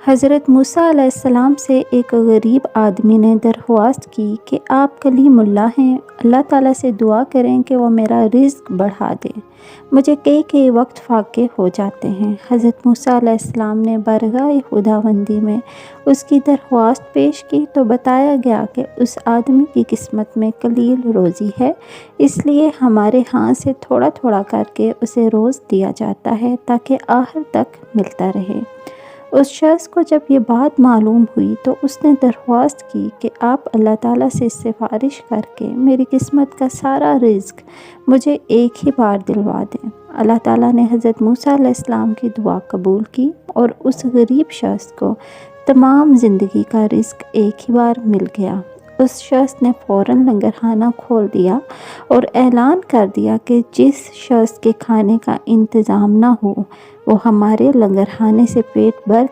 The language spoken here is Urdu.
حضرت موسیٰ علیہ السلام سے ایک غریب آدمی نے درخواست کی کہ آپ کلیم اللہ ہیں، اللہ تعالیٰ سے دعا کریں کہ وہ میرا رزق بڑھا دے، مجھے کئی وقت فاقے ہو جاتے ہیں۔ حضرت موسیٰ علیہ السلام نے بارگاہ خداوندی میں اس کی درخواست پیش کی تو بتایا گیا کہ اس آدمی کی قسمت میں قلیل روزی ہے، اس لیے ہمارے ہاں سے تھوڑا تھوڑا کر کے اسے روز دیا جاتا ہے تاکہ آخر تک ملتا رہے۔ اس شخص کو جب یہ بات معلوم ہوئی تو اس نے درخواست کی کہ آپ اللہ تعالیٰ سے سفارش کر کے میری قسمت کا سارا رزق مجھے ایک ہی بار دلوا دیں۔ اللہ تعالیٰ نے حضرت موسیٰ علیہ السلام کی دعا قبول کی اور اس غریب شخص کو تمام زندگی کا رزق ایک ہی بار مل گیا۔ اس شخص نے فوراً لنگر خانہ کھول دیا اور اعلان کر دیا کہ جس شخص کے کھانے کا انتظام نہ ہو وہ ہمارے لنگر خانے سے پیٹ بھر